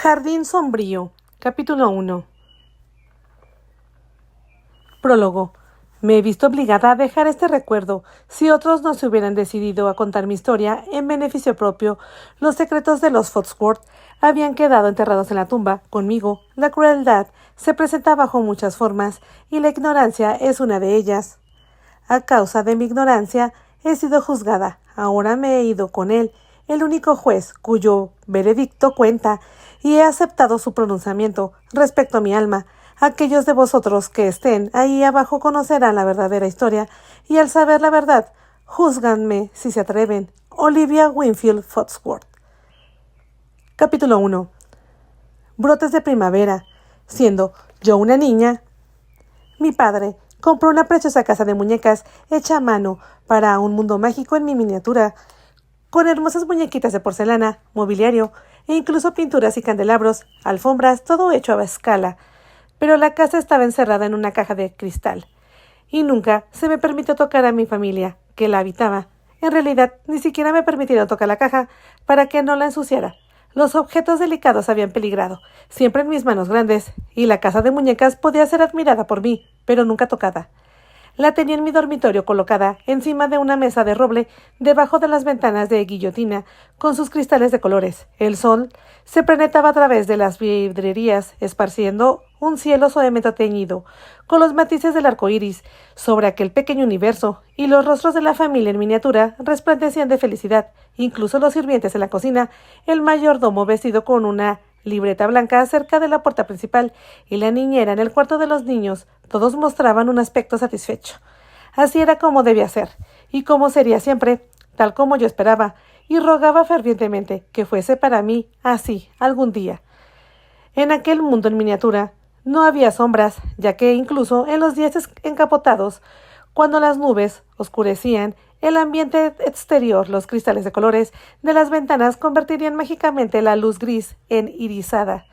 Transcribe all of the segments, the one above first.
Jardín sombrío. Capítulo 1. Prólogo. Me he visto obligada a dejar este recuerdo. Si otros no se hubieran decidido a contar mi historia en beneficio propio, los secretos de los Foxworth habían quedado enterrados en la tumba. Conmigo, la crueldad se presenta bajo muchas formas, y la ignorancia es una de ellas. A causa de mi ignorancia, he sido juzgada. Ahora me he ido con él, el único juez cuyo veredicto cuenta, y he aceptado su pronunciamiento respecto a mi alma. Aquellos de vosotros que estén ahí abajo conocerán la verdadera historia, y al saber la verdad, júzganme si se atreven. Olivia Winfield Foxworth. Capítulo 1. Brotes de primavera. Siendo yo una niña, mi padre compró una preciosa casa de muñecas hecha a mano para un mundo mágico en mi miniatura, con hermosas muñequitas de porcelana, mobiliario e incluso pinturas y candelabros, alfombras, todo hecho a escala. Pero la casa estaba encerrada en una caja de cristal, y nunca se me permitió tocar a mi familia, que la habitaba. En realidad, ni siquiera me permitieron tocar la caja para que no la ensuciara. Los objetos delicados habían peligrado, siempre en mis manos grandes, y la casa de muñecas podía ser admirada por mí, pero nunca tocada. La tenía en mi dormitorio colocada encima de una mesa de roble debajo de las ventanas de guillotina con sus cristales de colores. El sol se penetraba a través de las vidrieras, esparciendo un cielo suavemente teñido con los matices del arco iris sobre aquel pequeño universo, y los rostros de la familia en miniatura resplandecían de felicidad. Incluso los sirvientes en la cocina, el mayordomo vestido con una libreta blanca cerca de la puerta principal, y la niñera en el cuarto de los niños, todos mostraban un aspecto satisfecho. Así era como debía ser, y como sería siempre, tal como yo esperaba, y rogaba fervientemente que fuese para mí así algún día. En aquel mundo en miniatura no había sombras, ya que incluso en los días encapotados, cuando las nubes oscurecían el ambiente exterior, los cristales de colores de las ventanas convertirían mágicamente la luz gris en irisada.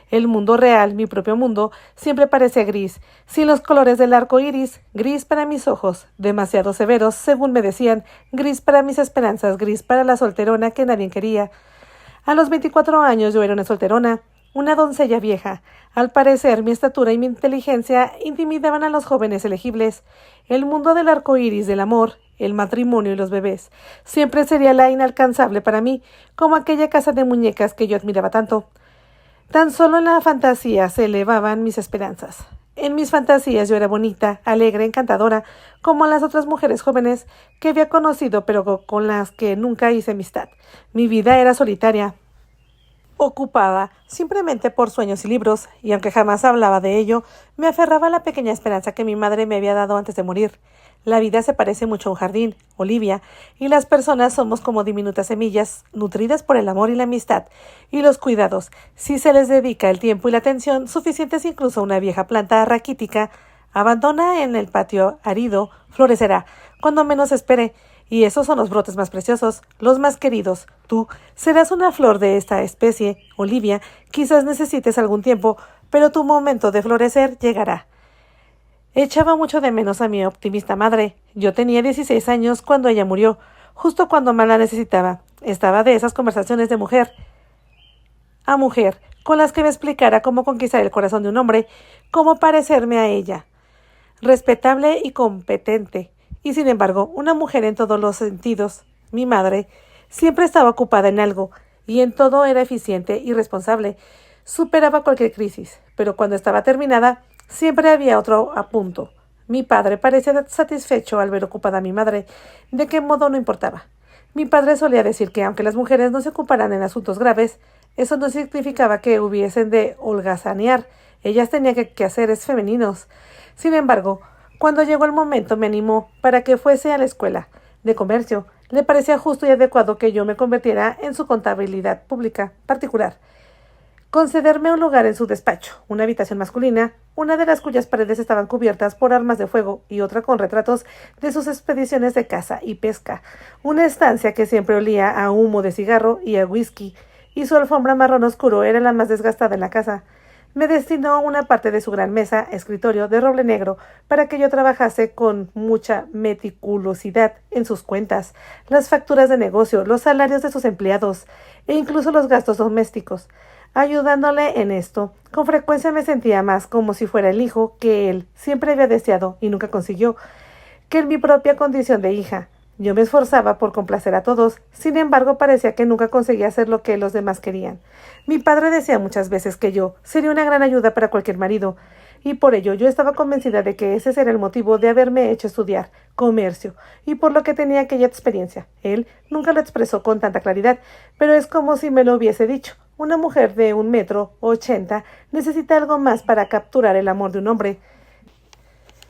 El mundo real, mi propio mundo, siempre parecía gris, sin los colores del arco iris, gris para mis ojos, demasiado severos, según me decían, gris para mis esperanzas, gris para la solterona que nadie quería. A los 24 años yo era una solterona, una doncella vieja. Al parecer, mi estatura y mi inteligencia intimidaban a los jóvenes elegibles. El mundo del arco iris, del amor, el matrimonio y los bebés siempre sería la inalcanzable para mí, como aquella casa de muñecas que yo admiraba tanto. Tan solo en la fantasía se elevaban mis esperanzas. En mis fantasías yo era bonita, alegre, encantadora, como las otras mujeres jóvenes que había conocido, pero con las que nunca hice amistad. Mi vida era solitaria, ocupada simplemente por sueños y libros, y aunque jamás hablaba de ello, me aferraba a la pequeña esperanza que mi madre me había dado antes de morir. La vida se parece mucho a un jardín, Olivia, y las personas somos como diminutas semillas, nutridas por el amor y la amistad, y los cuidados. Si se les dedica el tiempo y la atención suficientes, incluso una vieja planta raquítica, abandona en el patio árido, florecerá, cuando menos espere, y esos son los brotes más preciosos, los más queridos. Tú serás una flor de esta especie, Olivia. Quizás necesites algún tiempo, pero tu momento de florecer llegará. Echaba mucho de menos a mi optimista madre. Yo tenía 16 años cuando ella murió, justo cuando más la necesitaba. Estaba de esas conversaciones de mujer a mujer, con las que me explicara cómo conquistar el corazón de un hombre, cómo parecerme a ella, respetable y competente. Y sin embargo, una mujer en todos los sentidos. Mi madre siempre estaba ocupada en algo, y en todo era eficiente y responsable. Superaba cualquier crisis, pero cuando estaba terminada, siempre había otro a punto. Mi padre parecía satisfecho al ver ocupada a mi madre. ¿De qué modo no importaba? Mi padre solía decir que aunque las mujeres no se ocuparan en asuntos graves, eso no significaba que hubiesen de holgazanear. Ellas tenían quehaceres femeninos. Sin embargo, cuando llegó el momento me animó para que fuese a la escuela de comercio. Le parecía justo y adecuado que yo me convirtiera en su contabilidad pública particular. Concederme un lugar en su despacho, una habitación masculina, una de las cuyas paredes estaban cubiertas por armas de fuego y otra con retratos de sus expediciones de caza y pesca, una estancia que siempre olía a humo de cigarro y a whisky, y su alfombra marrón oscuro era la más desgastada en la casa. Me destinó una parte de su gran mesa, escritorio de roble negro, para que yo trabajase con mucha meticulosidad en sus cuentas, las facturas de negocio, los salarios de sus empleados e incluso los gastos domésticos. ayudándole en esto. Con frecuencia me sentía más como si fuera el hijo que él siempre había deseado y nunca consiguió, que en mi propia condición de hija. Yo me esforzaba por complacer a todos, sin embargo parecía que nunca conseguía hacer lo que los demás querían. Mi padre decía muchas veces que yo sería una gran ayuda para cualquier marido, y por ello yo estaba convencida de que ese era el motivo de haberme hecho estudiar comercio, y por lo que tenía aquella experiencia. Él nunca lo expresó con tanta claridad, pero es como si me lo hubiese dicho. Una mujer de 1,80 m necesita algo más para capturar el amor de un hombre.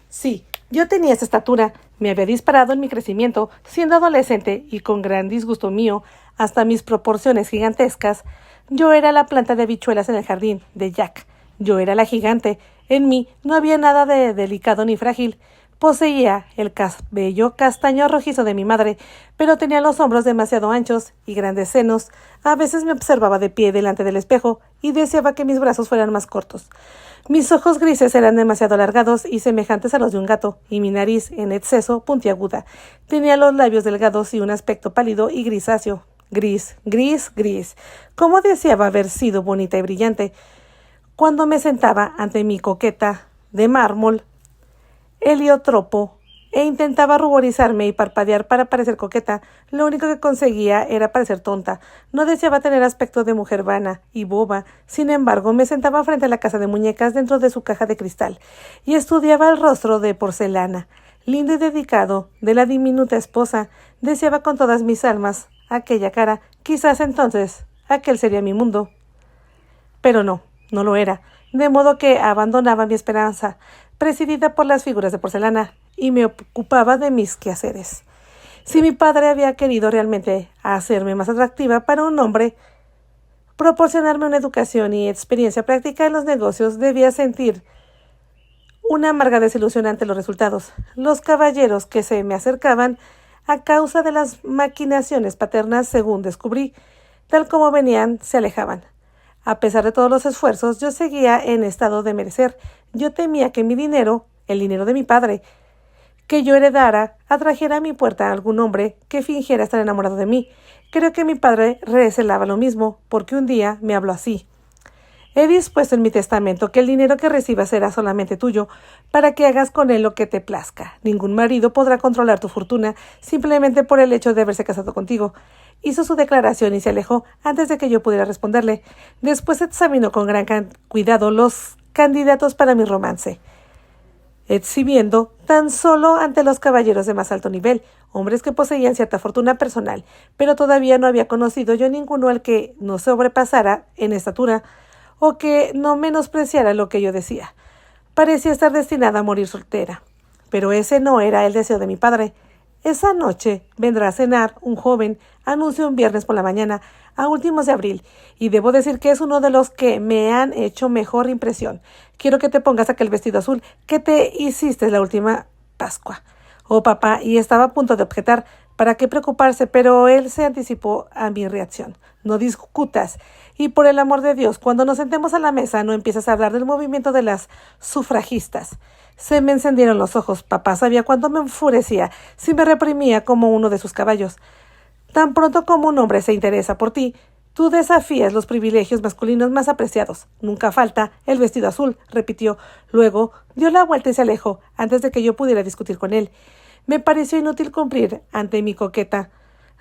Sí, yo tenía esa estatura, me había disparado en mi crecimiento, siendo adolescente y con gran disgusto mío, hasta mis proporciones gigantescas. Yo era la planta de habichuelas en el jardín de Jack. Yo era la gigante. En mí no había nada de delicado ni frágil. Poseía el cabello castaño rojizo de mi madre, pero tenía los hombros demasiado anchos y grandes senos. A veces me observaba de pie delante del espejo y deseaba que mis brazos fueran más cortos. Mis ojos grises eran demasiado alargados y semejantes a los de un gato, y mi nariz, en exceso, puntiaguda. Tenía los labios delgados y un aspecto pálido y grisáceo. Gris, gris, gris. Cómo deseaba haber sido bonita y brillante. Cuando me sentaba ante mi coqueta de mármol, heliotropo, e intentaba ruborizarme y parpadear para parecer coqueta, lo único que conseguía era parecer tonta. No deseaba tener aspecto de mujer vana y boba. Sin embargo, me sentaba frente a la casa de muñecas dentro de su caja de cristal y estudiaba el rostro de porcelana, lindo y dedicado, de la diminuta esposa. Deseaba con todas mis almas aquella cara. Quizás entonces aquel sería mi mundo. Pero no lo era, de modo que abandonaba mi esperanza, presidida por las figuras de porcelana, y me ocupaba de mis quehaceres. Si mi padre había querido realmente hacerme más atractiva para un hombre, proporcionarme una educación y experiencia práctica en los negocios, debía sentir una amarga desilusión ante los resultados. Los caballeros que se me acercaban a causa de las maquinaciones paternas, según descubrí, tal como venían, se alejaban. A pesar de todos los esfuerzos, yo seguía en estado de merecer. Yo temía que mi dinero, el dinero de mi padre, que yo heredara, atrajera a mi puerta a algún hombre que fingiera estar enamorado de mí. Creo que mi padre recelaba lo mismo, porque un día me habló así. He dispuesto en mi testamento que el dinero que recibas será solamente tuyo, para que hagas con él lo que te plazca. Ningún marido podrá controlar tu fortuna simplemente por el hecho de haberse casado contigo. Hizo su declaración y se alejó antes de que yo pudiera responderle. Después examinó con gran cuidado los candidatos para mi romance, exhibiendo tan solo ante los caballeros de más alto nivel, hombres que poseían cierta fortuna personal, pero todavía no había conocido yo ninguno al que no sobrepasara en estatura o que no menospreciara lo que yo decía. Parecía estar destinada a morir soltera, pero ese no era el deseo de mi padre. Esa noche vendrá a cenar un joven, anunció un viernes por la mañana, a últimos de abril, y debo decir que es uno de los que me han hecho mejor impresión. Quiero que te pongas aquel vestido azul que te hiciste la última Pascua. Oh, papá, y estaba a punto de objetar, ¿para qué preocuparse? Pero él se anticipó a mi reacción. No discutas, y por el amor de Dios, cuando nos sentemos a la mesa no empieces a hablar del movimiento de las sufragistas. Se me encendieron los ojos. Papá sabía cuánto me enfurecía si me reprimía como uno de sus caballos. Tan pronto como un hombre se interesa por ti, tú desafías los privilegios masculinos más apreciados. Nunca falta el vestido azul, repitió. Luego dio la vuelta y se alejó antes de que yo pudiera discutir con él. Me pareció inútil cumplir ante mi coqueta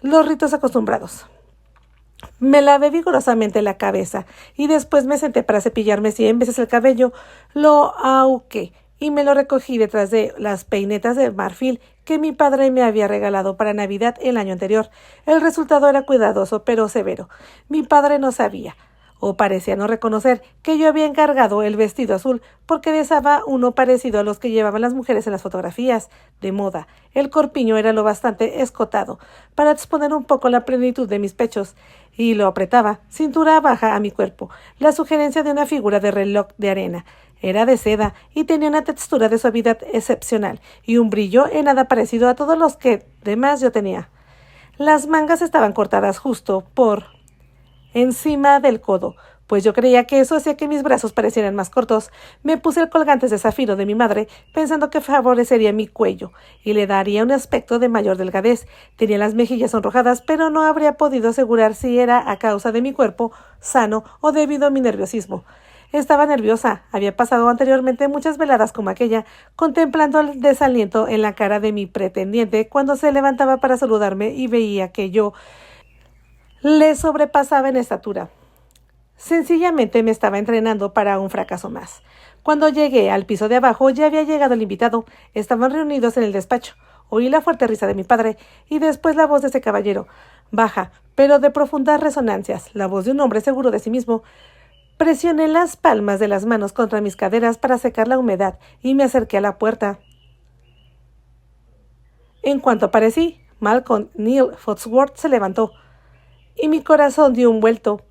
los ritos acostumbrados. Me lavé vigorosamente la cabeza y después me senté para cepillarme 100 veces el cabello. Lo ahuqué y me lo recogí detrás de las peinetas de marfil que mi padre me había regalado para Navidad el año anterior. El resultado era cuidadoso, pero severo. Mi padre no sabía, o parecía no reconocer, que yo había encargado el vestido azul porque deseaba uno parecido a los que llevaban las mujeres en las fotografías de moda. El corpiño era lo bastante escotado para exponer un poco la plenitud de mis pechos, y lo apretaba, cintura baja, a mi cuerpo. La sugerencia de una figura de reloj de arena. Era de seda y tenía una textura de suavidad excepcional y un brillo en nada parecido a todos los que demás yo tenía. Las mangas estaban cortadas justo por encima del codo, pues yo creía que eso hacía que mis brazos parecieran más cortos. Me puse el colgantes de zafiro de mi madre, pensando que favorecería mi cuello y le daría un aspecto de mayor delgadez. Tenía las mejillas sonrojadas, pero no habría podido asegurar si era a causa de mi cuerpo sano o debido a mi nerviosismo. Estaba nerviosa. Había pasado anteriormente muchas veladas como aquella, contemplando el desaliento en la cara de mi pretendiente cuando se levantaba para saludarme y veía que yo le sobrepasaba en estatura. Sencillamente me estaba entrenando para un fracaso más. Cuando llegué al piso de abajo ya había llegado el invitado. Estaban reunidos en el despacho. Oí la fuerte risa de mi padre y después la voz de ese caballero, baja, pero de profundas resonancias, la voz de un hombre seguro de sí mismo. Presioné las palmas de las manos contra mis caderas para secar la humedad y me acerqué a la puerta. En cuanto aparecí, Malcolm Neil Foxworth se levantó y mi corazón dio un vuelto.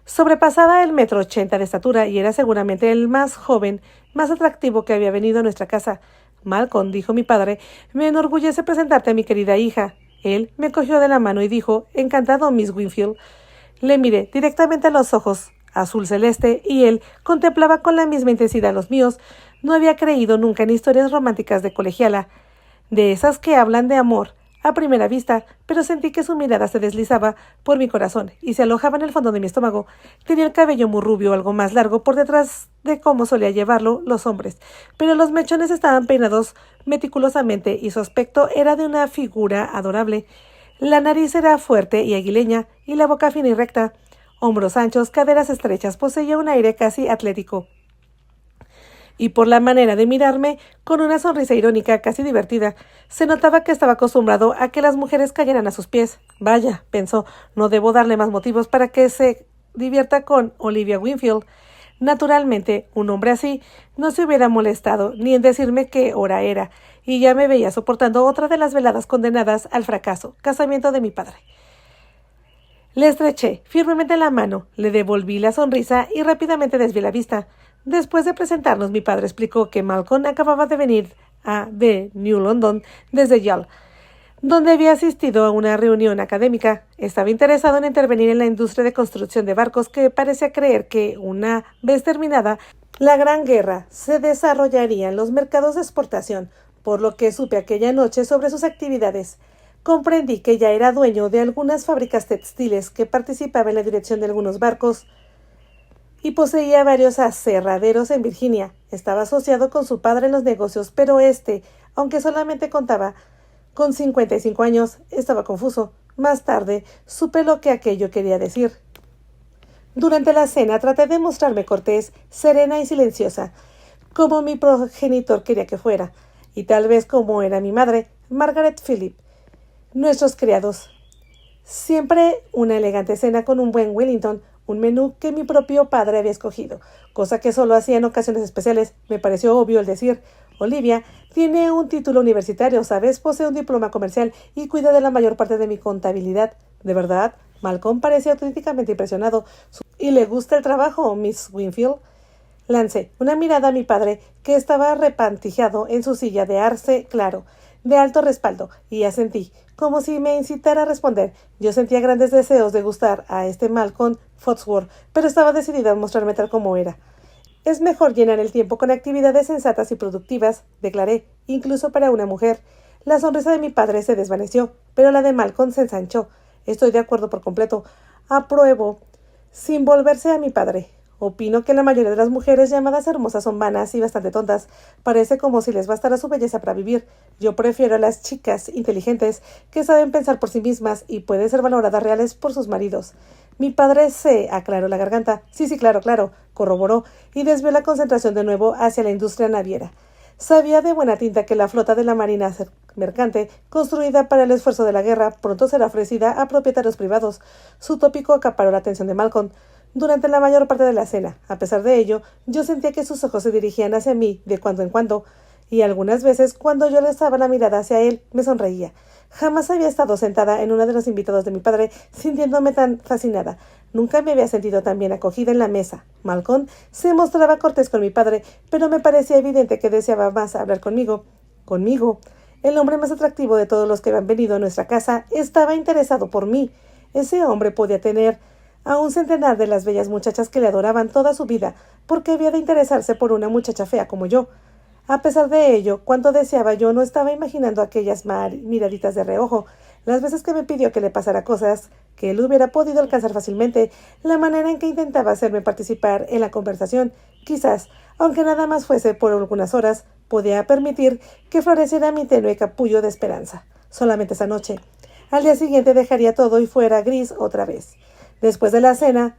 Sobrepasaba el 1,80 m de estatura y era seguramente el más joven, más atractivo que había venido a nuestra casa. Malcolm, dijo mi padre, me enorgullece presentarte a mi querida hija. Él me cogió de la mano y dijo, encantado, Miss Winfield. Le miré directamente a los ojos, azul celeste, y él contemplaba con la misma intensidad los míos. No había creído nunca en historias románticas de colegiala, de esas que hablan de amor a primera vista, pero sentí que su mirada se deslizaba por mi corazón y se alojaba en el fondo de mi estómago. Tenía el cabello muy rubio, algo más largo por detrás de cómo solía llevarlo los hombres, pero los mechones estaban peinados meticulosamente y su aspecto era de una figura adorable. La nariz era fuerte y aguileña y la boca fina y recta. Hombros anchos, caderas estrechas, poseía un aire casi atlético. Y por la manera de mirarme, con una sonrisa irónica casi divertida, se notaba que estaba acostumbrado a que las mujeres cayeran a sus pies. Vaya, pensó, no debo darle más motivos para que se divierta con Olivia Winfield. Naturalmente, un hombre así no se hubiera molestado ni en decirme qué hora era, y ya me veía soportando otra de las veladas condenadas al fracaso, casamiento de mi padre. Le estreché firmemente la mano, le devolví la sonrisa y rápidamente desvié la vista. Después de presentarnos, mi padre explicó que Malcolm acababa de venir de New London desde Yale, donde había asistido a una reunión académica. Estaba interesado en intervenir en la industria de construcción de barcos que parecía creer que, una vez terminada la Gran Guerra, se desarrollaría en los mercados de exportación, por lo que supe aquella noche sobre sus actividades. Comprendí que ya era dueño de algunas fábricas textiles, que participaba en la dirección de algunos barcos y poseía varios aserraderos en Virginia. Estaba asociado con su padre en los negocios, pero aunque solamente contaba con 55 años, estaba confuso. Más tarde, supe lo que aquello quería decir. Durante la cena traté de mostrarme cortés, serena y silenciosa, como mi progenitor quería que fuera, y tal vez como era mi madre, Margaret Phillip. Nuestros criados. Siempre una elegante cena con un buen Wellington, un menú que mi propio padre había escogido, cosa que solo hacía en ocasiones especiales. Me pareció obvio el decir, Olivia tiene un título universitario, ¿sabes? Posee un diploma comercial y cuida de la mayor parte de mi contabilidad. ¿De verdad? Malcolm parecía auténticamente impresionado. ¿Y le gusta el trabajo, Miss Winfield? Lancé una mirada a mi padre, que estaba repantijeado en su silla de arce claro, de alto respaldo, y asentí, como si me incitara a responder. Yo sentía grandes deseos de gustar a este Malcolm Foxworth, pero estaba decidida a mostrarme tal como era. Es mejor llenar el tiempo con actividades sensatas y productivas, declaré, incluso para una mujer. La sonrisa de mi padre se desvaneció, pero la de Malcolm se ensanchó. Estoy de acuerdo por completo. Apruebo, sin volverse a mi padre. Opino que la mayoría de las mujeres llamadas hermosas son vanas y bastante tontas. Parece como si les bastara su belleza para vivir. Yo prefiero a las chicas inteligentes que saben pensar por sí mismas y pueden ser valoradas reales por sus maridos. Mi padre se aclaró la garganta. Sí, claro, corroboró y desvió la concentración de nuevo hacia la industria naviera. Sabía de buena tinta que la flota de la marina mercante, construida para el esfuerzo de la guerra, pronto será ofrecida a propietarios privados. Su tópico acaparó la atención de Malcolm durante la mayor parte de la cena. A pesar de ello, yo sentía que sus ojos se dirigían hacia mí de cuando en cuando, y algunas veces, cuando yo alzaba la mirada hacia él, me sonreía. Jamás había estado sentada en uno de los invitados de mi padre sintiéndome tan fascinada. Nunca me había sentido tan bien acogida en la mesa. Malcolm se mostraba cortés con mi padre, pero me parecía evidente que deseaba más hablar conmigo. Conmigo. El hombre más atractivo de todos los que habían venido a nuestra casa estaba interesado por mí. Ese hombre podía tener a un centenar de las bellas muchachas que le adoraban toda su vida, porque había de interesarse por una muchacha fea como yo. A pesar de ello, cuanto deseaba yo no estaba imaginando aquellas miraditas de reojo, las veces que me pidió que le pasara cosas que él hubiera podido alcanzar fácilmente, la manera en que intentaba hacerme participar en la conversación, quizás, aunque nada más fuese por algunas horas, podía permitir que floreciera mi tenue capullo de esperanza. Solamente esa noche. Al día siguiente dejaría todo y fuera gris otra vez. Después de la cena,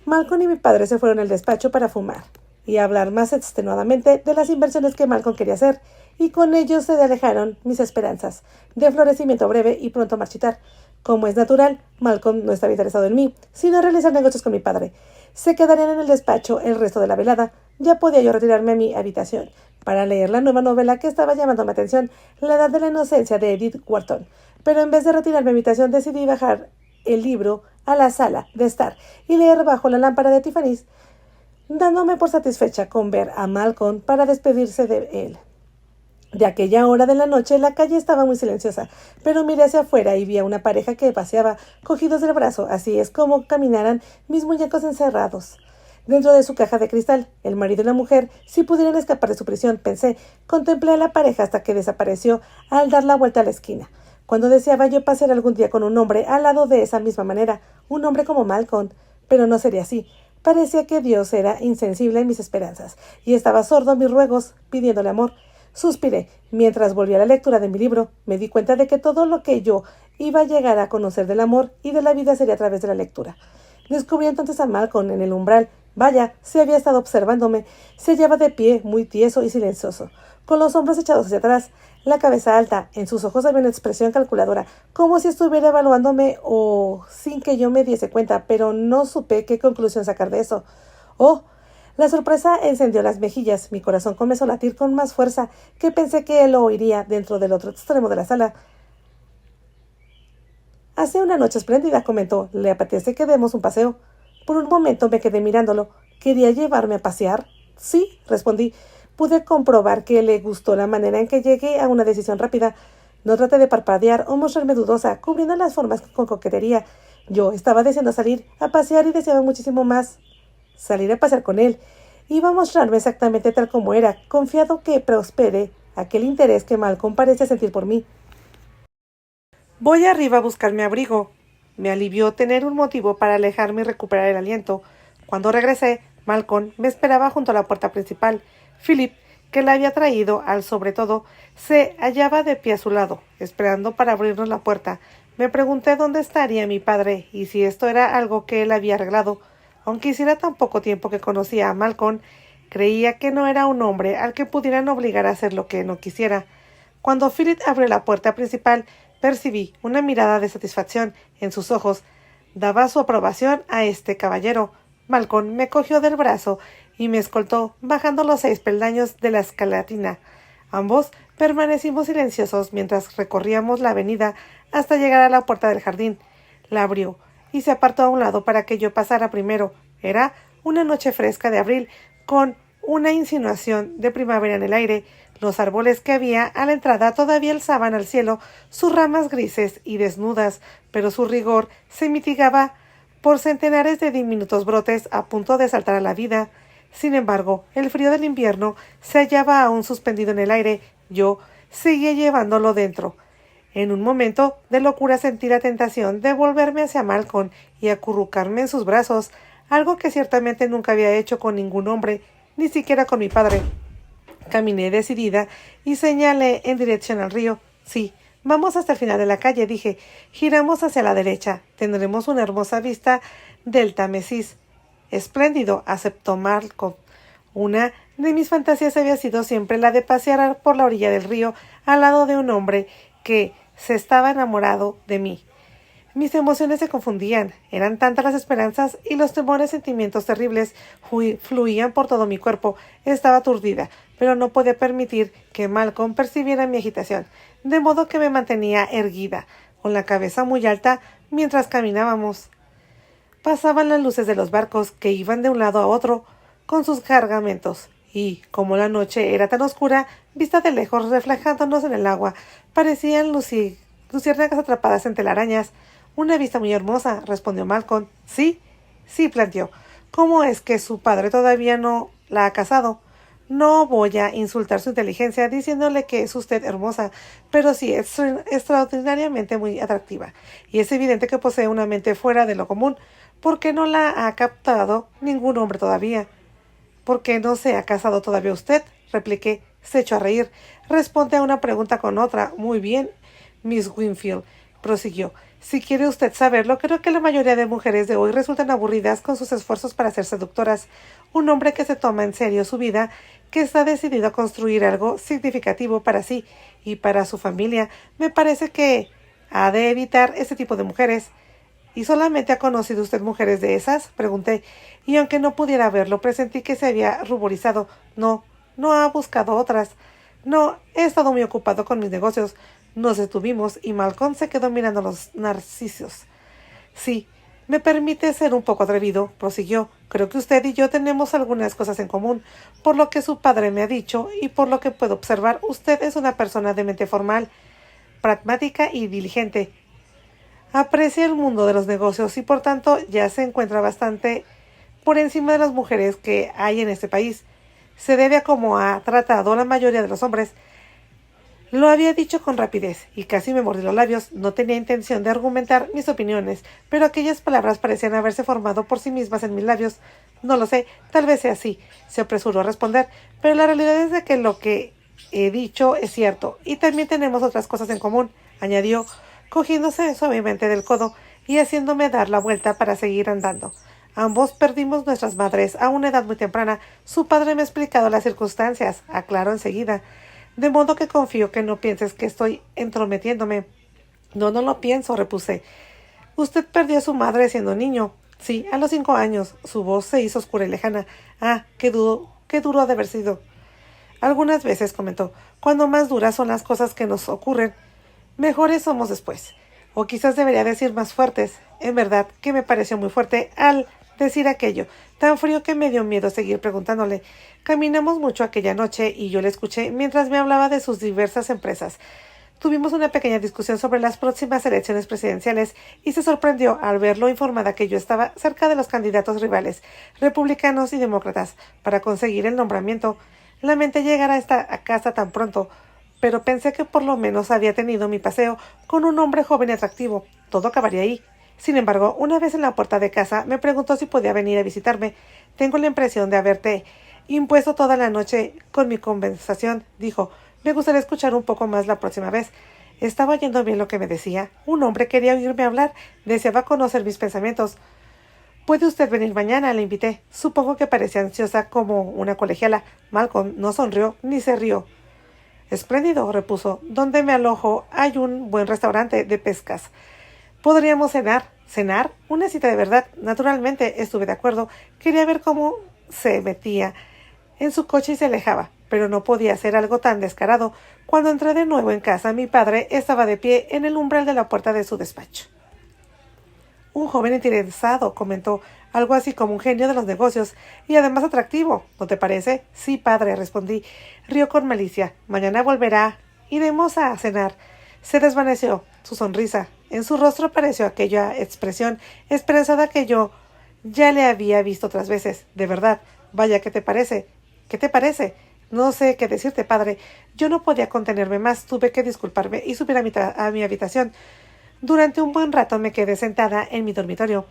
Malcolm y mi padre se fueron al despacho para fumar y hablar más extenuadamente de las inversiones que Malcolm quería hacer, y con ellos se alejaron mis esperanzas de florecimiento breve y pronto marchitar. Como es natural, Malcolm no estaba interesado en mí, sino en realizar negocios con mi padre. Se quedarían en el despacho el resto de la velada. Ya podía yo retirarme a mi habitación para leer la nueva novela que estaba llamando mi atención, La edad de la inocencia de Edith Wharton. Pero en vez de retirarme a mi habitación decidí bajar el libro a la sala de estar y leer bajo la lámpara de Tiffany's, dándome por satisfecha con ver a Malcolm para despedirse de él. De aquella hora de la noche la calle estaba muy silenciosa, pero miré hacia afuera y vi a una pareja que paseaba, cogidos del brazo, así es como caminaran mis muñecos encerrados dentro de su caja de cristal. El marido y la mujer, si pudieran escapar de su prisión, pensé. Contemplé a la pareja hasta que desapareció al dar la vuelta a la esquina. Cuando deseaba yo pasear algún día con un hombre al lado de esa misma manera, un hombre como Malcolm, pero no sería así. Parecía que Dios era insensible en mis esperanzas, y estaba sordo a mis ruegos, pidiéndole amor. Suspiré. Mientras volvía a la lectura de mi libro, me di cuenta de que todo lo que yo iba a llegar a conocer del amor y de la vida sería a través de la lectura. Descubrí entonces a Malcolm en el umbral. Vaya, se había estado observándome. Se hallaba de pie, muy tieso y silencioso, con los hombros echados hacia atrás, la cabeza alta. En sus ojos había una expresión calculadora, como si estuviera evaluándome o sin que yo me diese cuenta, pero no supe qué conclusión sacar de eso. ¡Oh! La sorpresa encendió las mejillas. Mi corazón comenzó a latir con más fuerza, que pensé que él lo oiría dentro del otro extremo de la sala. «Hace una noche espléndida», comentó. «¿Le apetece que demos un paseo?» Por un momento me quedé mirándolo. ¿Quería llevarme a pasear? «Sí», respondí. Pude comprobar que le gustó la manera en que llegué a una decisión rápida. No traté de parpadear o mostrarme dudosa, cubriendo las formas con coquetería. Yo estaba deseando salir a pasear y deseaba muchísimo más salir a pasear con él. Iba a mostrarme exactamente tal como era, confiado que prospere aquel interés que Malcolm parece sentir por mí. Voy arriba a buscar mi abrigo. Me alivió tener un motivo para alejarme y recuperar el aliento. Cuando regresé, Malcolm me esperaba junto a la puerta principal. Philip, que la había traído al sobre todo, se hallaba de pie a su lado, esperando para abrirnos la puerta. Me pregunté dónde estaría mi padre y si esto era algo que él había arreglado. Aunque hiciera tan poco tiempo que conocía a Malcolm, creía que no era un hombre al que pudieran obligar a hacer lo que no quisiera. Cuando Philip abrió la puerta principal, percibí una mirada de satisfacción en sus ojos. Daba su aprobación a este caballero. Malcolm me cogió del brazo y me escoltó, bajando los 6 peldaños de la escalatina. Ambos permanecimos silenciosos mientras recorríamos la avenida hasta llegar a la puerta del jardín. La abrió y se apartó a un lado para que yo pasara primero. Era una noche fresca de abril, con una insinuación de primavera en el aire. Los árboles que había a la entrada todavía alzaban al cielo sus ramas grises y desnudas, pero su rigor se mitigaba por centenares de diminutos brotes a punto de saltar a la vida. Sin embargo, el frío del invierno se hallaba aún suspendido en el aire. Yo seguía llevándolo dentro. En un momento de locura sentí la tentación de volverme hacia Malcolm y acurrucarme en sus brazos, algo que ciertamente nunca había hecho con ningún hombre, ni siquiera con mi padre. Caminé decidida y señalé en dirección al río. «Sí, vamos hasta el final de la calle», dije. «Giramos hacia la derecha. Tendremos una hermosa vista del Támesis». «Espléndido», aceptó Malcolm. Una de mis fantasías había sido siempre la de pasear por la orilla del río al lado de un hombre que se estaba enamorado de mí. Mis emociones se confundían, eran tantas las esperanzas y los temores, sentimientos terribles fluían por todo mi cuerpo. Estaba aturdida, pero no podía permitir que Malcolm percibiera mi agitación, de modo que me mantenía erguida, con la cabeza muy alta, mientras caminábamos. Pasaban las luces de los barcos que iban de un lado a otro con sus cargamentos, y, como la noche era tan oscura, vista de lejos reflejándonos en el agua, parecían luciérnagas atrapadas en telarañas. «Una vista muy hermosa», respondió Malcolm. «Sí», Sí, planteó. ¿Cómo es que su padre todavía no la ha casado? No voy a insultar su inteligencia diciéndole que es usted hermosa, pero sí es extraordinariamente muy atractiva. Y es evidente que posee una mente fuera de lo común, porque no la ha captado ningún hombre todavía. ¿Por qué no se ha casado todavía usted? Repliqué. Se echó a reír. Responde a una pregunta con otra. Muy bien, Miss Winfield, prosiguió. Si quiere usted saberlo, creo que la mayoría de mujeres de hoy resultan aburridas con sus esfuerzos para ser seductoras. Un hombre que se toma en serio su vida, que está decidido a construir algo significativo para sí y para su familia, me parece que ha de evitar ese tipo de mujeres. ¿Y solamente ha conocido usted mujeres de esas? Pregunté, y aunque no pudiera verlo, presentí que se había ruborizado. No, no ha buscado otras. No, he estado muy ocupado con mis negocios. Nos detuvimos y Malcolm se quedó mirando los narcisos. Sí, me permite ser un poco atrevido, prosiguió. Creo que usted y yo tenemos algunas cosas en común. Por lo que su padre me ha dicho y por lo que puedo observar, usted es una persona de mente formal, pragmática y diligente. Aprecia el mundo de los negocios y por tanto ya se encuentra bastante por encima de las mujeres que hay en este país. Se debe a cómo ha tratado a la mayoría de los hombres. Lo había dicho con rapidez y casi me mordí los labios. No tenía intención de argumentar mis opiniones, pero aquellas palabras parecían haberse formado por sí mismas en mis labios. No lo sé, tal vez sea así, se apresuró a responder, pero la realidad es de que lo que he dicho es cierto, y también tenemos otras cosas en común, añadió, cogiéndose suavemente del codo y haciéndome dar la vuelta para seguir andando. Ambos perdimos nuestras madres a una edad muy temprana. Su padre me ha explicado las circunstancias, aclaró enseguida. De modo que confío que no pienses que estoy entrometiéndome. No, no lo pienso, repuse. Usted perdió a su madre siendo niño. Sí, a los 5 años. Su voz se hizo oscura y lejana. Ah, qué duro ha de haber sido. Algunas veces, comentó, cuando más duras son las cosas que nos ocurren, mejores somos después. O quizás debería decir más fuertes. En verdad, que me pareció muy fuerte al decir aquello, tan frío que me dio miedo seguir preguntándole. Caminamos mucho aquella noche y yo le escuché mientras me hablaba de sus diversas empresas. Tuvimos una pequeña discusión sobre las próximas elecciones presidenciales y se sorprendió al ver lo informada que yo estaba cerca de los candidatos rivales, republicanos y demócratas, para conseguir el nombramiento. Lamenté llegar a esta casa tan pronto, pero pensé que por lo menos había tenido mi paseo con un hombre joven y atractivo. Todo acabaría ahí. Sin embargo, una vez en la puerta de casa me preguntó si podía venir a visitarme. Tengo la impresión de haberte impuesto toda la noche con mi conversación, dijo. Me gustaría escuchar un poco más la próxima vez. Estaba oyendo bien lo que me decía. Un hombre quería oírme hablar. Deseaba conocer mis pensamientos. ¿Puede usted venir mañana? Le invité. Supongo que parecía ansiosa como una colegiala. Malcolm no sonrió ni se rió. Espléndido, repuso. Donde me alojo hay un buen restaurante de pescas. Podríamos cenar. ¿Cenar? Una cita de verdad. Naturalmente estuve de acuerdo. Quería ver cómo se metía en su coche y se alejaba, pero no podía hacer algo tan descarado. Cuando entré de nuevo en casa, mi padre estaba de pie en el umbral de la puerta de su despacho. Un joven interesado, comentó, algo así como un genio de los negocios, y además atractivo, ¿no te parece? Sí, padre, respondí. Rió con malicia. Mañana volverá. Iremos a cenar. Se desvaneció su sonrisa. En su rostro apareció aquella expresión esperanzada que yo ya le había visto otras veces. De verdad. Vaya, ¿qué te parece? ¿Qué te parece? No sé qué decirte, padre. Yo no podía contenerme más. Tuve que disculparme y subir a mi habitación. Durante un buen rato me quedé sentada en mi dormitorio,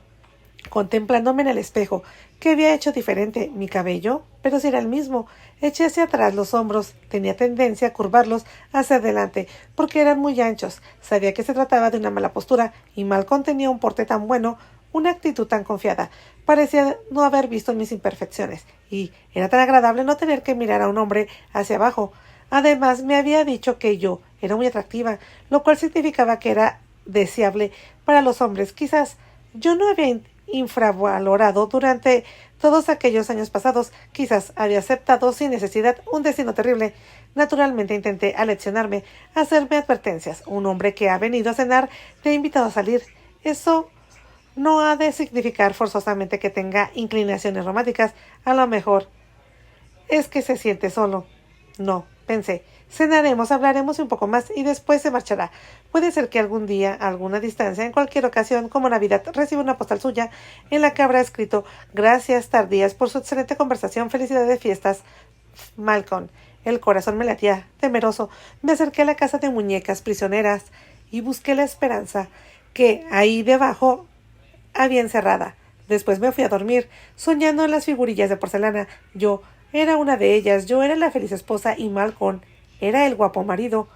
contemplándome en el espejo. ¿Qué había hecho diferente? ¿Mi cabello? Pero si era el mismo. Eché hacia atrás los hombros. Tenía tendencia a curvarlos hacia adelante, porque eran muy anchos. Sabía que se trataba de una mala postura, y Malcolm tenía un porte tan bueno, una actitud tan confiada. Parecía no haber visto mis imperfecciones, y era tan agradable no tener que mirar a un hombre hacia abajo. Además, me había dicho que yo era muy atractiva, lo cual significaba que era deseable para los hombres. Quizás yo no había infravalorado durante todos aquellos años pasados. Quizás había aceptado sin necesidad un destino terrible. Naturalmente intenté aleccionarme, hacerme advertencias. Un hombre que ha venido a cenar te ha invitado a salir. Eso no ha de significar forzosamente que tenga inclinaciones románticas. A lo mejor es que se siente solo. No, pensé. Cenaremos, hablaremos un poco más y después se marchará. Puede ser que algún día, a alguna distancia, en cualquier ocasión, como Navidad, reciba una postal suya en la que habrá escrito: gracias tardías por su excelente conversación, felicidades de fiestas, Malcolm. El corazón me latía, temeroso. Me acerqué a la casa de muñecas prisioneras y busqué la esperanza que ahí debajo había encerrada. Después me fui a dormir, soñando en las figurillas de porcelana. Yo era una de ellas, yo era la feliz esposa y Malcolm era el guapo marido.